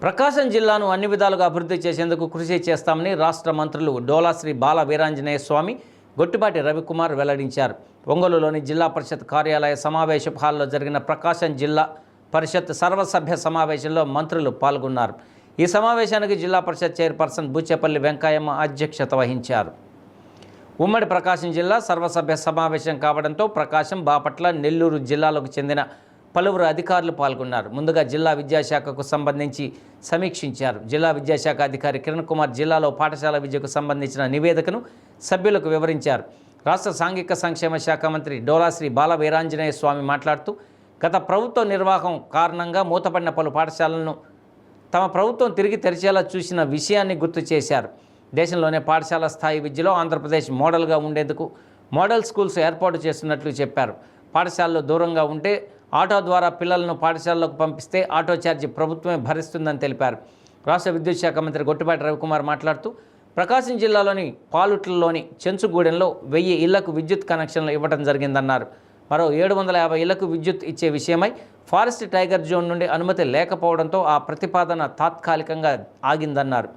ప్రకాశం జిల్లాను అన్ని విధాలుగా అభివృద్ధి చేసేందుకు కృషి చేస్తామని రాష్ట్ర మంత్రులు డోలా శ్రీ బాల వీరాంజనేయ స్వామి, గొట్టిపాటి రవికుమార్ వెల్లడించారు. ఒంగోలులోని జిల్లా పరిషత్ కార్యాలయ సమావేశ హాల్లో జరిగిన ప్రకాశం జిల్లా పరిషత్ సర్వసభ్య సమావేశంలో మంత్రులు పాల్గొన్నారు. ఈ సమావేశానికి జిల్లా పరిషత్ చైర్పర్సన్ బూచేపల్లి వెంకయ్యమ్మ అధ్యక్షత వహించారు. ఉమ్మడి ప్రకాశం జిల్లా సర్వసభ్య సమావేశం కావడంతో ప్రకాశం, బాపట్ల, నెల్లూరు జిల్లాలకు చెందిన పలువురు అధికారులు పాల్గొన్నారు. ముందుగా జిల్లా విద్యాశాఖకు సంబంధించి సమీక్షించారు. జిల్లా విద్యాశాఖ అధికారి కిరణ్ కుమార్ జిల్లాలో పాఠశాల విద్యకు సంబంధించిన నివేదికను సభ్యులకు వివరించారు. రాష్ట్ర సాంఘిక సంక్షేమ శాఖ మంత్రి డోలా శ్రీ బాల వీరాంజనేయ స్వామి మాట్లాడుతూ, గత ప్రభుత్వ నిర్వాహకం కారణంగా మూతపడిన పలు పాఠశాలలను తమ ప్రభుత్వం తిరిగి తెరిచేలా చూసిన విషయాన్ని గుర్తు చేశారు. దేశంలోనే పాఠశాల స్థాయి విద్యలో ఆంధ్రప్రదేశ్ మోడల్గా ఉండేందుకు మోడల్ స్కూల్స్ ఏర్పాటు చేస్తున్నట్లు చెప్పారు. పాఠశాలలు దూరంగా ఉంటే ఆటో ద్వారా పిల్లలను పాఠశాలలోకి పంపిస్తే ఆటో ఛార్జీ ప్రభుత్వమే భరిస్తుందని తెలిపారు. రాష్ట్ర విద్యుత్ శాఖ మంత్రి గొట్టిపాటి రవికుమార్ మాట్లాడుతూ, ప్రకాశం జిల్లాలోని పాలుట్లలోని చెంచుగూడెంలో 1000 ఇళ్లకు విద్యుత్ కనెక్షన్లు ఇవ్వడం జరిగిందన్నారు. మరో 750 ఇళ్లకు విద్యుత్ ఇచ్చే విషయమై ఫారెస్ట్ టైగర్ జోన్ నుండి అనుమతి లేకపోవడంతో ఆ ప్రతిపాదన తాత్కాలికంగా ఆగిందన్నారు.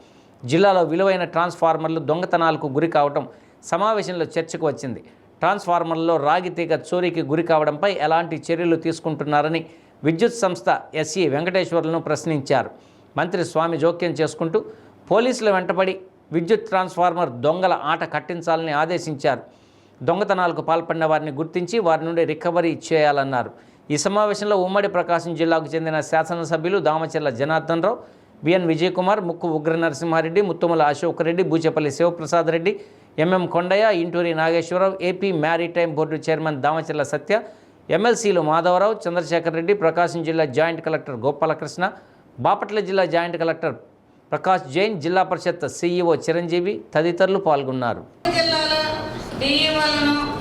జిల్లాలో విలువైన ట్రాన్స్ఫార్మర్లు దొంగతనాలకు గురి కావడం సమావేశంలో చర్చకు వచ్చింది. ట్రాన్స్ఫార్మర్లలో రాగి తీగ చోరీకి గురి కావడంపై ఎలాంటి చర్యలు తీసుకుంటున్నారని విద్యుత్ సంస్థ ఎస్ఈ వెంకటేశ్వర్లను ప్రశ్నించారు. మంత్రి స్వామి జోక్యం చేసుకుంటూ పోలీసుల వెంటబడి విద్యుత్ ట్రాన్స్ఫార్మర్ దొంగల ఆట కట్టించాలని ఆదేశించారు. దొంగతనాలకు పాల్పడిన వారిని గుర్తించి వారి నుండి రికవరీ చేయాలన్నారు. ఈ సమావేశంలో ఉమ్మడి ప్రకాశం జిల్లాకు చెందిన శాసనసభ్యులు Damacharla Janardhan Rao, BN Vijayakumar, Mukku Ugra Narasimha Reddy, Muttumula Ashok Reddy, Bucheppalli Sivaprasad Reddy, MM Kondaiah, Inturi Nageswara Rao, AP maritime board chairman Damacharla Satya, ఎమ్మెల్సీలు మాధవరావు, చంద్రశేఖర్ రెడ్డి, ప్రకాశం జిల్లా జాయింట్ కలెక్టర్ గోపాలకృష్ణ, బాపట్ల జిల్లా జాయింట్ కలెక్టర్ ప్రకాష్ జైన్, జిల్లా పరిషత్ సిఇఓ చిరంజీవి తదితరులు పాల్గొన్నారు.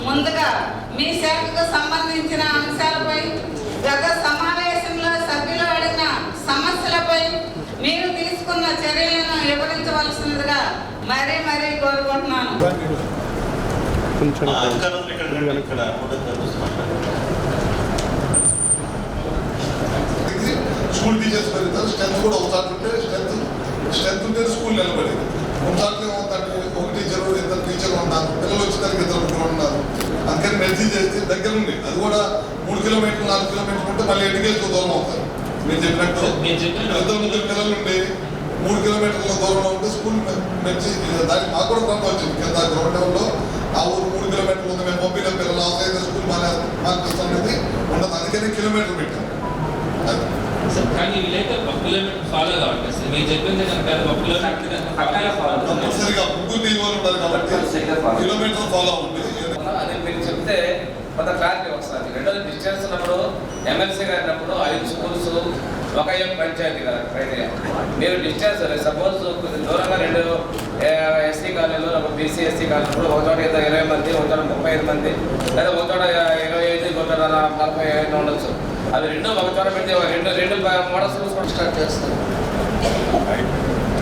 ముందుగా మీ శాఖకు సంబంధించిన అంశాలపై గత సమావేశంలో సభ్యులు అడిగిన సమస్యలపై మీరు తీసుకున్న చర్యలను వివరించవలసిందిగా మరీ కోరుకుంటున్నాను. స్కూల్ టీచర్స్ పెరుగుతారు, స్ట్రెంత్ కూడా ఒకసారి ఉంటే స్ట్రెంత్ ఉంటే స్కూల్ నిలబడేది. ఒకసారి ఏమవుతుందంటే ఒక టీచర్, ఇద్దరు టీచర్లు ఉన్నారు, పిల్లలు వచ్చేదానికి ఇద్దరు ముగ్గురు ఉన్నారు. అందుకని మెర్జీ చేస్తే దగ్గర ఉంది. అది కూడా 3 కిలోమీటర్లు 4 కిలోమీటర్లు ఉంటే మళ్ళీ ఎడ్యుకేషన్ దూరం అవుతారు. మీరు చెప్పినట్టు ఇద్దరు ముగ్గురు పిల్లలు ఉండి 3 కిలోమీటర్ల దూరంలో ఉంటే స్కూల్ మెర్జీ. దానికి మాకు కూడా ప్రాబ్లం వచ్చింది. కింద గ్రౌండ్ లెవెల్లో ఆ ఊరు 3 కిలోమీటర్లు ఉంది, మేము పంపిన పిల్లలు అవసరం స్కూల్ మార్పిస్తాం అనేది ఉండదు. అందుకని కిలోమీటర్ పెట్టాం. కానీ వీళ్ళైతే 1 కిలోమీటర్ ఫాలో కావాలి. అసలు మీరు చెప్పింది కనుక 1 కిలోమీటర్ తప్పనిసరిగా ముగ్గురు నిల్వలు ఉంటారు కాబట్టి కిలోమీటర్ ఫాలో అవుతుంది. అది మీరు చెప్తే కొంత క్లారిటీ వస్తుంది. రెండోది డిస్టెన్స్ ఉన్నప్పుడు ఎమ్మెల్సీ గారినప్పుడు 5 స్కూల్స్ ఒక పంచాయతీ కదా క్రైటీరియా. మీరు డిస్టెన్స్ సపోజ్ కొంచెం దూరంగా 2 ఎస్సీ కాలనీలు, బీసీ ఎస్సీ కాలనీలు ఒక చోట 20 మంది, ఒక చోట 35 మంది, లేదా ఒక చోట 25, ఒక చోట 45 ఉండొచ్చు. అది రెండు ఒక చోట పెడితే రెండు మోడల్ స్కూల్స్ కూడా స్టార్ట్ చేస్తారు.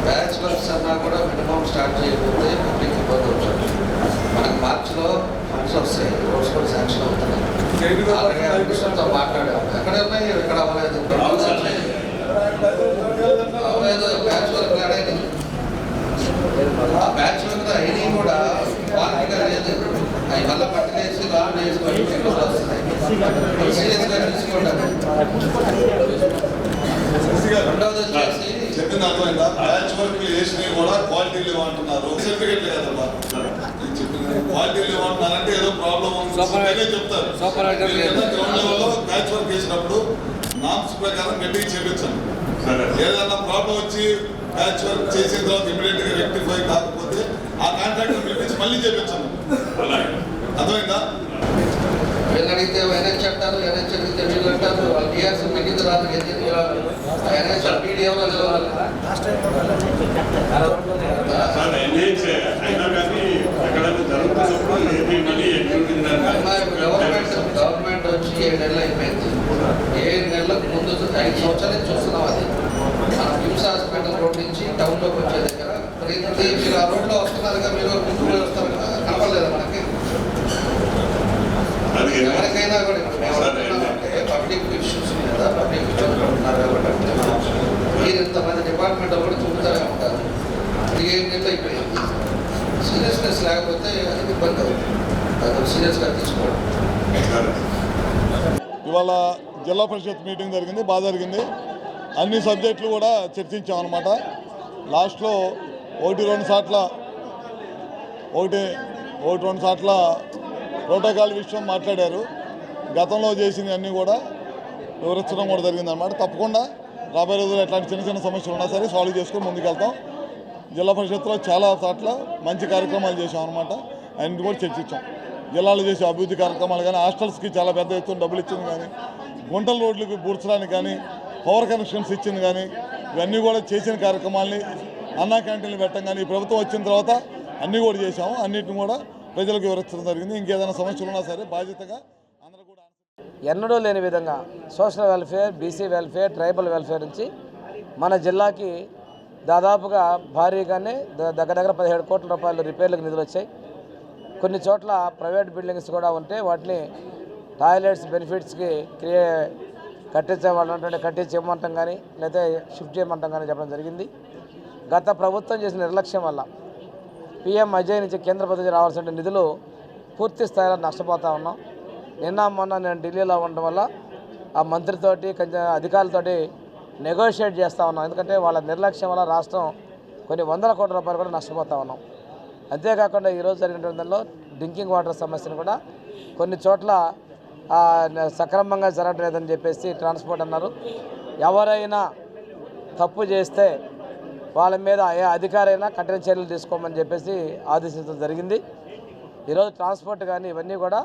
బ్యాచ్ వర్క్స్ అన్నా కూడా మినిమం స్టార్ట్ చేయకపోతే పబ్లిక్ ఇబ్బంది అవుతుంది. మనకు మార్చిలో ఫండ్స్ వస్తాయి, రోడ్స్ కూడా శాంక్షన్ అవుతున్నాయి. మాట్లాడాము, ఎక్కడ ఉన్నాయి, ఎక్కడ అవ్వలేదు. బ్యాచ్ వర్క్ అనేది ఆ బ్యాచ్ వర్క్ అయినా కూడా క్వాలిటీగా లేదు. అవి మళ్ళీ పట్టుకేసి లాంగ్ వేసుకొని వస్తున్నాయి. సీరియస్గా తీసుకోండి. రెండవది వచ్చేసి చెప్పిన అర్థమైందా? బ్యాచ్ వర్క్ వేసినవి కూడా క్వాలిటీ లేవు అంటున్నారు. సర్టిఫికెట్ లేదమ్మా, క్వాలిటీ లేవు అంటున్నారంటే ఏదో ప్రాబ్లం చెప్తారు. గ్రౌండ్ లెవెల్లో బ్యాచ్ వర్క్ వేసినప్పుడు నామ్స్ ప్రకారం గట్టిగా చేపించాను. ఏదన్నా ప్రాబ్లం వచ్చి బ్యాచ్ వర్క్ చేసిన తర్వాత ఇమీడియట్ గా రెక్టిఫై కాకపోతే ఆ కాంట్రాక్టర్ పిలిపించి మళ్ళీ చేపించాను. అర్థమైందా? వీళ్ళు అడిగితే ఎన్హెచ్ అంటారు, ఎన్హెచ్ అడిగితే వీళ్ళు అంటారు. వాళ్ళు టీఆర్సీ పెట్టిన తర్వాత ఎన్హెచ్ పీడిఎంలో నిలవాలి. గవర్నమెంట్ వచ్చి 7 నెలలు అయిపోయింది. 7 నెలలకు ముందు 5 సంవత్సరాలు చూస్తున్నాం. అది మన కిమ్స్ హాస్పిటల్ రోడ్ నుంచి టౌన్లోకి వచ్చే దగ్గర ప్రతి మీరు ఆ రోడ్లో వస్తున్నారుగా, మీరు ముందు వస్తారు కదా, కనపడలేదు మనకి. ఎవరికైనా కూడా పబ్లిక్ ఇష్యూస్ మీద పబ్లిక్ ఇష్యూస్ ఉన్నారు కాబట్టి ఇంతమంది డిపార్ట్మెంట్ కూడా చూపుతూనే ఉంటారు. 7 నెలలు అయిపోయింది. సీరియస్నెస్ లేకపోతే అది ఇబ్బంది అవుతుంది. అది సీరియస్గా తీసుకోవడం. ఇవాళ జిల్లా పరిషత్ మీటింగ్ జరిగింది, బాగా జరిగింది. అన్ని సబ్జెక్టులు కూడా చర్చించామన్నమాట. లాస్ట్లో ఒకటి రెండు సార్ల ప్రోటోకాల్ విషయం మాట్లాడారు. గతంలో చేసింది అన్నీ కూడా వివరించడం కూడా జరిగిందన్నమాట. తప్పకుండా రాబోయే రోజుల్లో ఎట్లాంటి చిన్న చిన్న సమస్యలు ఉన్నా సరే సాల్వ్ చేసుకొని ముందుకెళ్తాం. జిల్లా పరిషత్లో చాలా చోట్ల మంచి కార్యక్రమాలు చేసాం అన్నమాట. అన్నింటి కూడా చర్చించాం. జిల్లాలో చేసే అభివృద్ధి కార్యక్రమాలు కానీ, హాస్టల్స్కి చాలా పెద్ద ఎత్తున డబ్బులు ఇచ్చింది కానీ, గుంటల రోడ్లకు పూడ్చడానికి కానీ, పవర్ కనెక్షన్స్ ఇచ్చింది కానీ, ఇవన్నీ కూడా చేసిన కార్యక్రమాలని, అన్నా క్యాంటీన్లు పెట్టడం కానీ ఈ ప్రభుత్వం వచ్చిన తర్వాత అన్నీ కూడా చేసాము. అన్నింటిని కూడా ప్రజలకు వివరించడం జరిగింది. ఇంకేదైనా సమస్యలు ఉన్నా సరే బాధ్యతగా అందరూ కూడా ఎన్నడూ లేని విధంగా social welfare, BC welfare, tribal welfare నుంచి మన జిల్లాకి దాదాపుగా భారీగానే దగ్గర 17 కోట్ల రూపాయలు రిపేర్లకు నిధులు వచ్చాయి. కొన్ని చోట్ల ప్రైవేట్ బిల్డింగ్స్ కూడా ఉంటే వాటిని టాయిలెట్స్ బెనిఫిట్స్కి కట్టించే వాళ్ళు కట్టించి ఇవ్వమంటాం కానీ లేదా షిఫ్ట్ చేయమంటాం కానీ చెప్పడం జరిగింది. గత ప్రభుత్వం చేసిన నిర్లక్ష్యం వల్ల పీఎం అజయ్ నుంచి కేంద్ర ప్రభుత్వం రావాల్సిన నిధులు పూర్తి స్థాయిలో నష్టపోతూ ఉన్నాం. మొన్న నేను ఢిల్లీలో ఉండడం వల్ల ఆ మంత్రితోటి కొంచెం అధికారులతోటి నెగోషియేట్ చేస్తూ ఉన్నాం. ఎందుకంటే వాళ్ళ నిర్లక్ష్యం వల్ల రాష్ట్రం కొన్ని 100 కోట్ల రూపాయలు కూడా నష్టపోతూ ఉన్నాం. అంతేకాకుండా ఈరోజు జరిగినటువంటి దానిలో డ్రింకింగ్ వాటర్ సమస్యను కూడా కొన్ని చోట్ల సక్రమంగా జరగట్లేదని చెప్పేసి ట్రాన్స్పోర్ట్ అన్నారు. ఎవరైనా తప్పు చేస్తే వాళ్ళ మీద ఏ అధికారైనా కఠిన చర్యలు తీసుకోమని చెప్పేసి ఆదేశించడం జరిగింది. ఈరోజు ట్రాన్స్పోర్ట్ కానీ ఇవన్నీ కూడా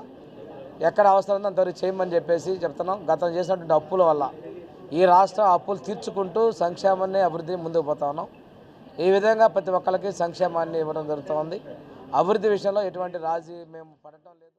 ఎక్కడ అవసరం ఉందో అంతవరకు చేయమని చెప్పేసి చెప్తున్నాం. గతం చేసినటువంటి అప్పుల వల్ల ఈ రాష్ట్రం అప్పులు తీర్చుకుంటూ సంక్షేమాన్ని అభివృద్ధిని ముందుకు పోతా ఉన్నాం. ఈ విధంగా ప్రతి ఒక్కరికి సంక్షేమాన్ని ఇవ్వడం జరుగుతూ ఉంది. అభివృద్ధి విషయంలో ఎటువంటి రాజీ మేము పడటం లేదు.